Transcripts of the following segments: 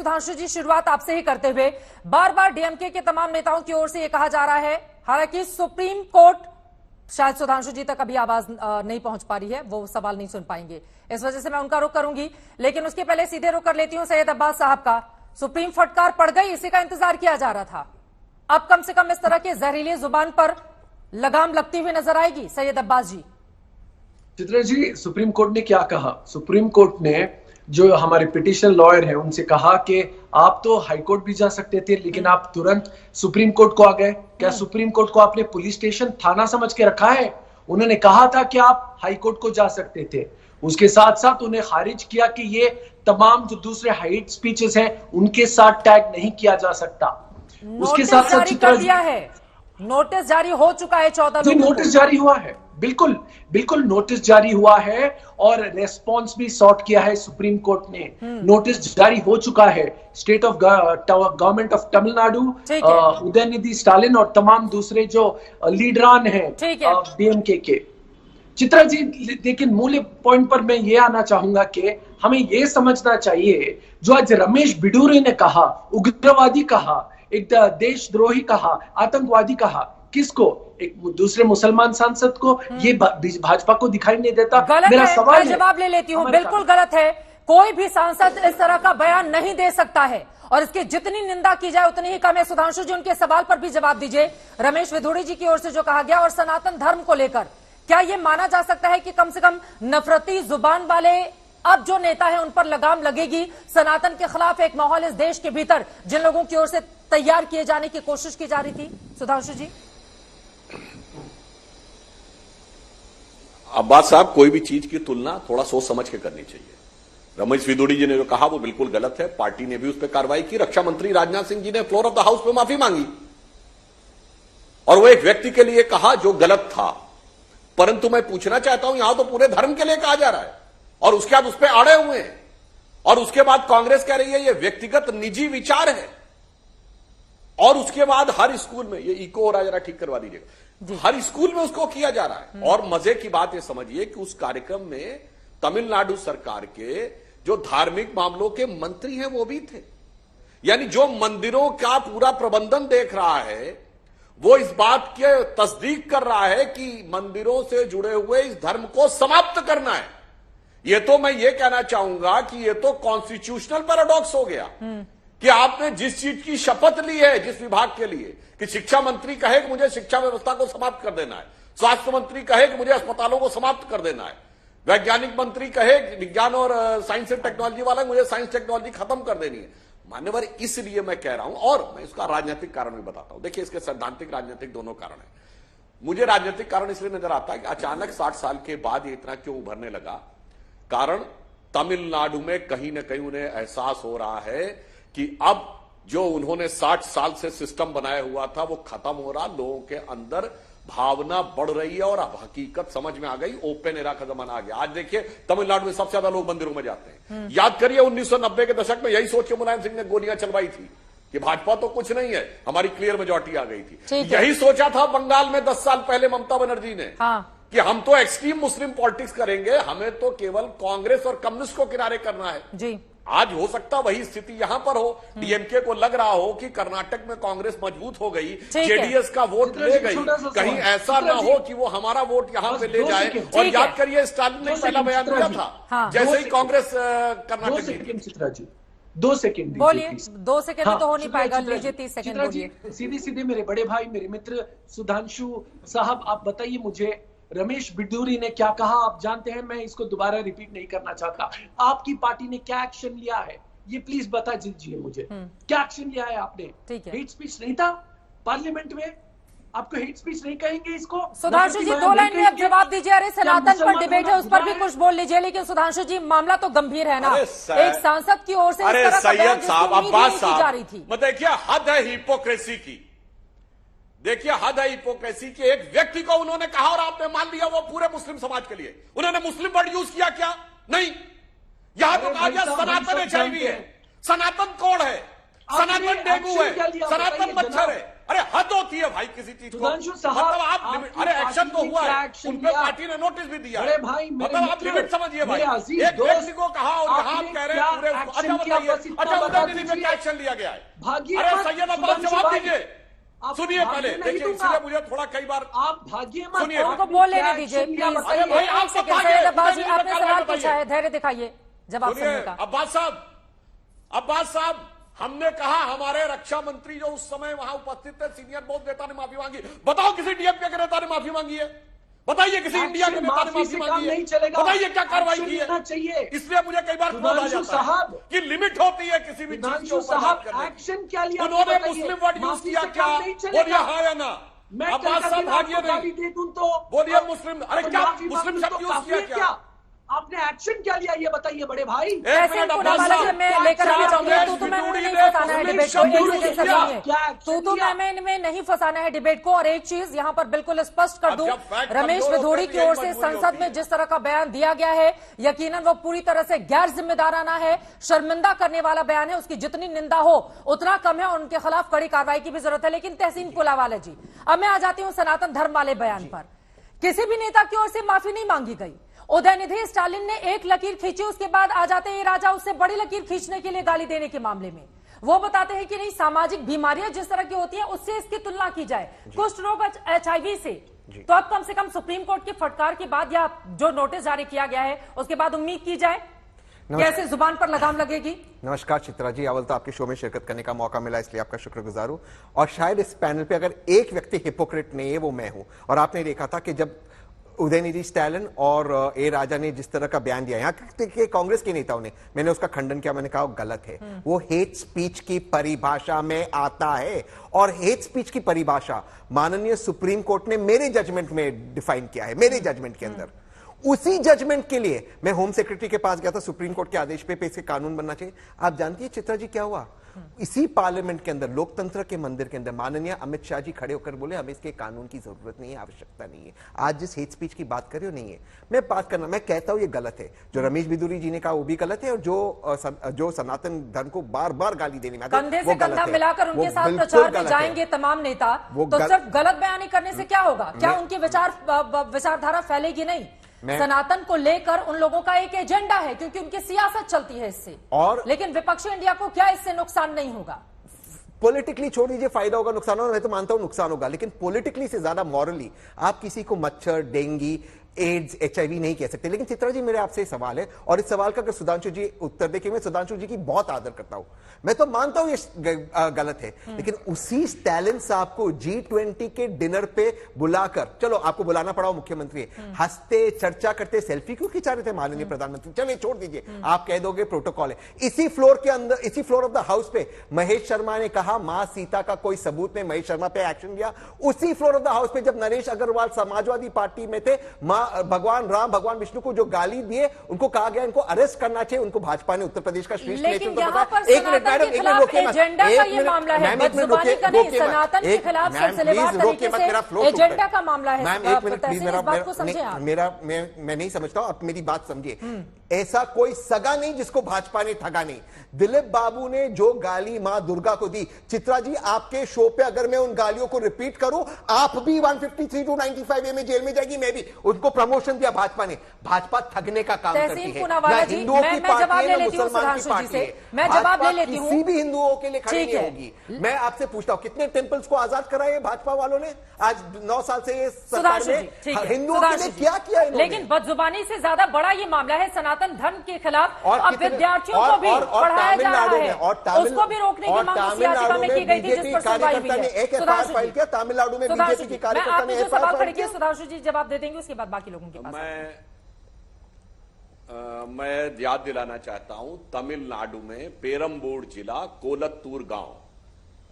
सुधांशु जी, शुरुआत आपसे ही करते हुए, बार बार डीएमके के तमाम नेताओं की ओर से यह कहा जा रहा है, हालांकि सुप्रीम कोर्ट, शायद सुधांशु जी तक अभी आवाज नहीं पहुंच पा रही है, वो सवाल नहीं सुन पाएंगे, इस वजह से मैं उनका रुख करूंगी, लेकिन उसके पहले सीधे रुख कर लेती हूं सैयद अब्बास साहब का। सुप्रीम फटकार पड़ गई, इसी का इंतजार किया जा रहा था, अब कम से कम इस तरह के जहरीली जुबान पर लगाम लगती हुई नजर आएगी। सैयद अब्बास जी। चित्रा जी, सुप्रीम कोर्ट ने क्या कहा? सुप्रीम कोर्ट ने जो हमारे पिटिशन लॉयर हैं उनसे कहा कि आप तो हाई कोर्ट भी जा सकते थे, लेकिन आप तुरंत सुप्रीम कोर्ट को आ गए। क्या सुप्रीम कोर्ट को आपने पुलिस स्टेशन थाना समझ के रखा है? उन्होंने कहा था कि आप हाई कोर्ट को जा सकते थे। उसके साथ साथ उन्हें खारिज किया कि ये तमाम जो दूसरे हाइट स्पीचेस हैं उनके साथ टैग नहीं किया जा सकता। उसके साथ साथ चित्रा दिया है, नोटिस जारी हो चुका है 14 लोगों को। नोटिस जारी हुआ है, बिल्कुल बिल्कुल नोटिस जारी हुआ है और रेस्पॉन्स भी सॉर्ट किया है सुप्रीम कोर्ट ने। नोटिस जारी हो चुका है state of government of Tamil Nadu, Udhayanidhi Stalin और तमाम दूसरे जो लीडरान हैं डीएमके के। चित्रा जी, लेकिन मूल पॉइंट पर मैं ये आना चाहूंगा कि हमें ये समझना चाहिए, जो आज रमेश बिडूरी ने कहा, उग्रवादी कहा, एक देशद्रोही कहा, आतंकवादी कहा, किसको? एक दूसरे मुसलमान सांसद को। ये भाजपा को दिखाई नहीं देता। मेरा सवाल है, जवाब ले लेती हूं, बिल्कुल गलत है। कोई भी सांसद इस तरह का बयान नहीं दे सकता है, और इसकी जितनी निंदा की जाए उतनी ही कम है। सुधांशु जी, उनके सवाल पर भी जवाब दीजिए। रमेश बिधूड़ी जी की ओर से जो कहा गया और सनातन धर्म को लेकर, क्या यह माना जा सकता है कि कम से कम नफरती जुबान वाले अब जो नेता है उन पर लगाम लगेगी? सनातन के खिलाफ एक माहौल इस देश के भीतर जिन लोगों की ओर से तैयार किए जाने की कोशिश की जा रही थी। सुधांशु जी। अब्बास साहब, कोई भी चीज की तुलना थोड़ा सोच समझ के करनी चाहिए। रमेश बिधूड़ी जी ने जो कहा वो बिल्कुल गलत है, पार्टी ने भी उस पर कार्रवाई की। रक्षा मंत्री राजनाथ सिंह जी ने फ्लोर ऑफ द हाउस पे माफी मांगी, और वो एक व्यक्ति के लिए कहा जो गलत था। परंतु मैं पूछना चाहता हूं, यहां तो पूरे धर्म के लिए कहा जा रहा है, और उसके बाद उस पर अड़े हुए हैं, और उसके बाद कांग्रेस कह रही है ये व्यक्तिगत निजी विचार है। और उसके बाद हर स्कूल में, ये इको हो रहा है, जरा ठीक करवा दीजिएगा, हर स्कूल में उसको किया जा रहा है। और मजे की बात ये समझिए कि उस कार्यक्रम में तमिलनाडु सरकार के जो धार्मिक मामलों के मंत्री हैं वो भी थे। यानी जो मंदिरों का पूरा प्रबंधन देख रहा है वो इस बात की तस्दीक कर रहा है कि मंदिरों से जुड़े हुए इस धर्म को समाप्त करना है। ये तो मैं ये कहना चाहूंगा कि ये तो कॉन्स्टिट्यूशनल पैराडॉक्स हो गया कि आपने जिस चीज की शपथ ली है जिस विभाग के लिए, कि शिक्षा मंत्री कहे कि मुझे शिक्षा व्यवस्था को समाप्त कर देना है, स्वास्थ्य मंत्री कहे कि मुझे अस्पतालों को समाप्त कर देना है, वैज्ञानिक मंत्री कहे, विज्ञान और साइंस एंड टेक्नोलॉजी वाला, मुझे साइंस टेक्नोलॉजी खत्म कर देनी है। मान्यवर, इसलिए मैं कह रहा हूं, और मैं इसका राजनीतिक कारण भी बताता हूं। देखिए, इसके सैद्धांतिक राजनीतिक दोनों कारण है। मुझे राजनीतिक कारण इसलिए नजर आता है कि अचानक 60 साल के बाद ये इतना क्यों उभरने लगा। कारण तमिलनाडु में कहीं ना कहीं उन्हें एहसास हो रहा है कि अब जो उन्होंने 60 साल से सिस्टम बनाया हुआ था वो खत्म हो रहा, लोगों के अंदर भावना बढ़ रही है, और अब हकीकत समझ में आ गई, ओपन एरा का जमाना आ गया। आज देखिए, तमिलनाडु में सबसे ज्यादा लोग मंदिरों में जाते हैं। याद करिए 1990 के दशक में यही सोच के मुलायम सिंह ने गोलियां चलवाई थी कि भाजपा तो कुछ नहीं है, हमारी क्लियर मेजॉरिटी आ गई थी। यही सोचा था बंगाल में 10 साल पहले ममता बनर्जी ने, कि हम तो एक्सट्रीम मुस्लिम पॉलिटिक्स करेंगे, हमें तो केवल कांग्रेस और कम्युनिस्ट को किनारे करना है जी। आज हो सकता वही स्थिति यहां पर हो। डीएमके को लग रहा हो कि कर्नाटक में कांग्रेस मजबूत हो गई, जेडीएस का वोट ले गई, कहीं ऐसा ना हो कि वो हमारा वोट यहां पे ले जाए। और याद करिए, स्टालिन ने पहला बयान दिया था जैसे ही कांग्रेस कर्नाटक। चित्रा जी 2 सेकंड बोलिए। 2 सेकंड तो हो नहीं पाएगा, लीजिए 30 सेकंड बोलिए। सीधे सीधे मेरे बड़े भाई, मेरे मित्र सुधांशु साहब, आप बताइए मुझे, रमेश बिडूरी ने क्या कहा? आप जानते हैं, मैं इसको दोबारा रिपीट नहीं करना चाहता। आपकी पार्टी ने क्या एक्शन लिया है ये प्लीज बता दीजिए मुझे। क्या एक्शन लिया है आपने? हेट स्पीच नहीं था पार्लियामेंट में? आपको हेट स्पीच नहीं कहेंगे इसको? सुधांशु जी 2 लाइन में अब जवाब दीजिए। अरे सनातन पर डिबेट है, उस पर भी कुछ बोल लीजिए। लेकिन सुधांशु जी, मामला तो गंभीर है ना, एक सांसद की ओर से। अरे सैयद साहब, अब्बास साहब, देखिए हद है हिपोक्रेसी की, देखिए हद है हिपोक्रेसी की। एक व्यक्ति को उन्होंने कहा और आपने मान लिया वो पूरे मुस्लिम समाज के लिए। उन्होंने मुस्लिम वर्ड यूज किया क्या? नहीं। यहां तो कहा गया सनातन HIV है, सनातन कोड़ है, सनातन डेंगू है, सनातन मच्छर है। अरे हद होती है भाई किसी चीज को। सुधांशु साहब, मतलब आप लिमिट, अरे एक्शन तो हुआ है, उन पे पार्टी ने नोटिस भी दिया अरे भाई, मतलब आप लिमिट समझिए भाई। एक व्यक्ति को कहा और यहाँ आप कह रहे हैं पूरे, अच्छा बताइए, अच्छा उदयनिधि में क्या एक्शन लिया गया है? अरे सैयद अब्बास जवाब दीजिए, सुनिए पहले, देखिए इसलिए मुझे थोड़ा कई बार आप भागिए मत, सुनिए, उनको बोल लेने दीजिए प्लीज। अरे भाई, आप सब भागिए, सैयद अब्बास जी, उदयनिधि आपने में सवाल बताइए। पूछा है, धैर्य दिखाइए जवाब सुनिए सुनने का। अब्बास साहब, हमने कहा हमारे रक्षा मंत्री जो उस समय वहां उपस्थित थे, सीनियर मोस्ट नेता ने माफी मांगी। बताओ किसी डीएमके के नेता ने माफी मांगी है? बताइए किसी इंडिया के नेता ने माफी मांगी है? बताइए क्या कार्रवाई की है? चाहिए। इसलिए मुझे कई बार क्रोध आ जाता है कि लिमिट होती है किसी भी चीज के ऊपर बात करने की। एक्शन क्या लिया? उन्होंने मुस्लिम वर्ड यूज किया क्या? बोलिए हाँ या ना। अब्बास साहब भागिए नहीं, बोलिए मुस्लिम, अरे क्या मुस्लिम शब्द यूज किया क्या? आपने एक्शन क्या लिया ये बताइए बड़े भाई। ऐसे ही पूनावाला से मैं लेकर आना चाहूंगी, तू मैं नहीं फंसाना है डिबेट को, एक सेकंड सुनिए, में नहीं फंसाना है डिबेट को। और एक चीज यहाँ पर बिल्कुल स्पष्ट कर दूं, रमेश विधोड़ी की ओर से संसद में जिस तरह का बयान दिया गया है, यकीनन वो पूरी तरह से गैर जिम्मेदाराना है, शर्मिंदा करने वाला बयान है। उसकी जितनी निंदा हो उतना कम है और उनके खिलाफ कड़ी कार्रवाई की भी जरूरत है। लेकिन तहसीन पुलावाला जी, अब मैं आ जाती हूँ सनातन धर्म वाले बयान पर। किसी भी नेता की ओर से माफी नहीं मांगी गई। उदयनिधि स्टालिन ने एक लकीर खींची, उसके बाद आ जाते हैं राजा उससे बड़ी लकीर खींचने के लिए गाली देने के मामले में। वो बताते हैं कि नहीं, सामाजिक बीमारियां जिस तरह की होती हैं उससे इसकी तुलना की जाए कुष्ठ रोग HIV से, तो अब कम से कम सुप्रीम कोर्ट की फटकार के बाद या जो नोटिस जारी किया गया है उसके बाद उम्मीद की जाए कैसे जुबान पर लगाम लगेगी। नमस्कार चित्रा जी, अव्वल तो आपके शो में शिरकत करने का मौका मिला इसलिए आपका शुक्रगुजार हूं। और शायद इस पैनल पे अगर एक व्यक्ति हिपोक्रेट नहीं है वो मैं हूं। और आपने देखा था कि जब उदयनिधि स्टालिन और ए राजा ने जिस तरह का बयान दिया, यहाँ के कांग्रेस के नेताओं ने, मैंने उसका खंडन किया, मैंने कहा गलत है। वो हेट स्पीच की परिभाषा में आता है और हेट स्पीच की परिभाषा माननीय सुप्रीम कोर्ट ने मेरे जजमेंट में डिफाइन किया है, मेरे जजमेंट के अंदर। उसी जजमेंट के लिए मैं होम सेक्रेटरी के पास गया था, सुप्रीम कोर्ट के आदेश पे इसके कानून बनना चाहिए। आप जानती है चित्रा जी क्या हुआ? इसी पार्लियामेंट के अंदर, लोकतंत्र के मंदिर के अंदर माननीय अमित शाह जी खड़े होकर बोले हमें इसके कानून की जरूरत नहीं है, आवश्यकता नहीं है। आज जिस हेट स्पीच की बात कर रहे हो नहीं है, मैं कहता हूं ये गलत है। जो रमेश विदुरी जी ने कहा वो भी गलत है और जो सनातन धर्म को बार बार गाली देने में कंधे से कंधा मिलाकर उनके साथ प्रचार में जाएंगे तमाम नेता, तो सिर्फ गलत बयानी करने से क्या होगा? क्या उनकी विचारधारा फैलेगी नहीं? सनातन को लेकर उन लोगों का एक एजेंडा है क्योंकि उनकी सियासत चलती है इससे, और लेकिन विपक्षी इंडिया को क्या इससे नुकसान नहीं होगा? पॉलिटिकली छोड़ दीजिए, फायदा होगा नुकसान होगा, मैं तो मानता हूं नुकसान होगा, लेकिन पॉलिटिकली से ज्यादा मॉरली आप किसी को मच्छर, डेंगू, एड्स, HIV नहीं कह सकते। लेकिन चित्रा जी मेरे आपसे सवाल है, और इस सवाल का अगर सुधांशु जी उत्तर दें, मैं सुधांशु जी की बहुत आदर करता हूं, मैं तो मानता हूं ये गलत है, लेकिन उसी स्टालिन साहब को G20 के डिनर पे बुलाकर, चलो आपको बुलाना पड़ा मुख्यमंत्री, हंसते चर्चा करते सेल्फी क्यों खिंचा रहे थे माननीय प्रधानमंत्री? चलिए छोड़ दीजिए, आप कह दोगे प्रोटोकॉल है। इसी फ्लोर के अंदर, इसी फ्लोर ऑफ द हाउस पे महेश शर्मा ने कहा मां सीता का कोई सबूत नहीं, महेश शर्मा पे एक्शन लिया। उसी फ्लोर ऑफ द हाउस पे जब नरेश अग्रवाल समाजवादी पार्टी में थे, भगवान राम भगवान विष्णु को जो गाली दिए, उनको कहा गया इनको अरेस्ट करना चाहिए, उनको भाजपा ने उत्तर प्रदेश का श्रेष्ठ नेतृत्व बताया। एक मिनट मैडम, एक मिनट रोकिए, एजेंडा का ये मामला है, बदजुबानी का नहीं, सनातन के खिलाफ सिलसिलेवार तरीके से एजेंडा का मामला है। मैम एक मिनट प्लीज, मैं नहीं समझता हूं, आप मेरी बात समझिए। ऐसा कोई सगा नहीं जिसको भाजपा ने ठगा नहीं। दिलीप बाबू ने जो गाली मां दुर्गा को दी, चित्रा जी आपके शो पे अगर मैं उन गालियों को रिपीट करूं, आप भी 153 to 95A में जेल में जाएगी, मैं भी। उनको प्रमोशन दिया भाजपा ने। भाजपा ठगने का काम करती है, ना हिंदुओं की पार्टी है ना मुसलमान की पार्टी है। मैं जवाब ले लेती हूं, किसी भी हिंदुओं के लिए खड़ी नहीं होगी। मैं आपसे पूछता हूं कितने टेंपल्स को आजाद कराए भाजपा वालों ने? आज 9 साल से ये सरकार ने हिंदुओं के लिए क्या किया इन्होंने? लेकिन बदजुबानी से ज्यादा बड़ा ये मामला है सनातन धर्म के खिलाफ, और अब विद्यार्थियों को भी पढ़ाया जा रहा है, उसको भी रोकने की मांग उस याचिका में की गई थी जिस पर सुनवाई हुई है। फाइल किया तमिलनाडु में बीजेपी की कार्यकर्ता ने सवाल खड़े किया, सुधांशु जी जवाब दे देंगे, उसके बाद बाकी लोगों के पास। मैं याद दिलाना चाहता हूं, तमिलनाडु में पेरम्बूर जिला कोलत्तूर गांव,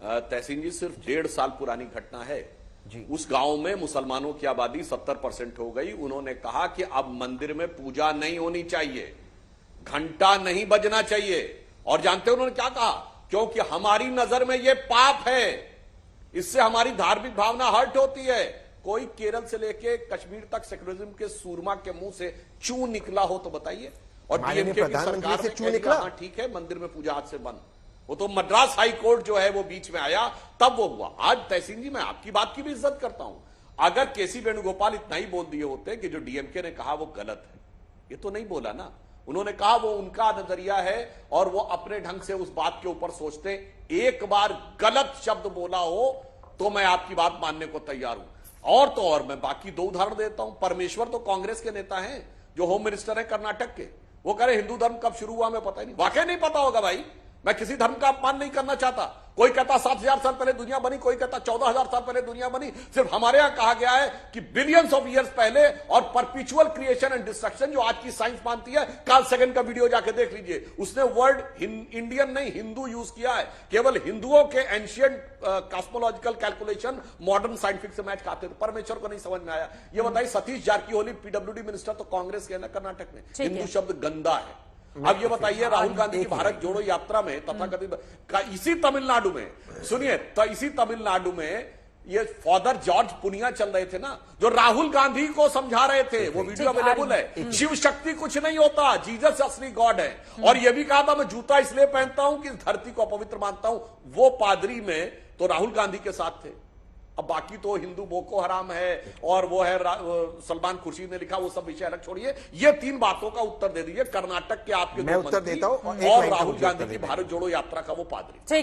तहसीन जी सिर्फ 1.5 साल पुरानी घटना है जी। उस गांव में मुसलमानों की आबादी 70% हो गई। उन्होंने कहा कि अब मंदिर में पूजा नहीं होनी चाहिए, घंटा नहीं बजना चाहिए। और जानते हैं उन्होंने क्या कहा? क्योंकि हमारी नजर में यह पाप है, इससे हमारी धार्मिक भावना हर्ट होती है। कोई केरल से लेके कश्मीर तक सेक्युलरिज्म के सूरमा के मुंह से चू निकला हो तो बताइए। और डीएमके की सरकार ने कहा ठीक है मंदिर में पूजा आज से बंद। वो तो मद्रास हाई कोर्ट जो है वो बीच में आया तब वो हुआ। आज तहसीन जी मैं आपकी बात की भी इज्जत करता हूं, अगर केसी वेणुगोपाल इतना ही बोल दिए होते कि जो डीएमके ने कहा वो गलत है, ये तो नहीं बोला ना, उन्होंने कहा वो उनका नजरिया है और वो अपने ढंग से उस बात के ऊपर सोचते। एक बार गलत शब्द बोला हो तो मैं आपकी बात मानने को तैयार हूं। और तो और मैं बाकी 2 उदाहरण देता हूं। परमेश्वर तो कांग्रेस के नेता हैं, जो होम मिनिस्टर है कर्नाटक के, वो कह रहे हिंदू धर्म कब शुरू हुआ मैं पता ही नहीं। वाकई नहीं पता होगा भाई, मैं किसी धर्म का अपमान नहीं करना चाहता। कोई कहता 7,000 साल पहले दुनिया बनी, कोई कहता 14,000 साल पहले दुनिया बनी। सिर्फ हमारे यहां कहा गया है कि बिलियंस ऑफ ईयर्स पहले, और परपिचुअल क्रिएशन एंड डिस्ट्रक्शन जो आज की साइंस मानती है। कार्ल सेगन का वीडियो जाके देख लीजिए, उसने वर्ड इंडियन नहीं हिंदू यूज किया है। केवल हिंदुओं के ancient cosmological calculation modern scientific से मैच खाते थे। परमेश्वर को नहीं समझ में आया। ये बताइए, सतीश जारकीहोली पीडब्ल्यूडी मिनिस्टर तो कांग्रेस के है ना कर्नाटक में, हिंदू शब्द गंदा है। अब ये बताइए, राहुल गांधी की भारत जोड़ो यात्रा में तथाकथित इसी तमिलनाडु में, सुनिए तो इसी तमिलनाडु में ये फादर जॉर्ज पुनिया चल रहे थे ना, जो राहुल गांधी को समझा रहे थे। वो वीडियो अवेलेबल है। शिव शक्ति कुछ नहीं होता, जीसस असली गॉड है। और ये भी कहा था मैं जूता इसलिए पहनता हूं कि इस धरती को अपवित्र मानता हूं। वो पादरी में तो राहुल गांधी के साथ थे। अब बाकी तो हिंदू बोको हराम है और वो है सलमान खुर्शीद ने लिखा, वो सब विषय अलग छोड़िए। ये 3 बातों का उत्तर दे दीजिए। कर्नाटक के आपके मैं उत्तर देता हूं और राहुल गांधी की भारत जोड़ो यात्रा का वो पादरी। ठीक है।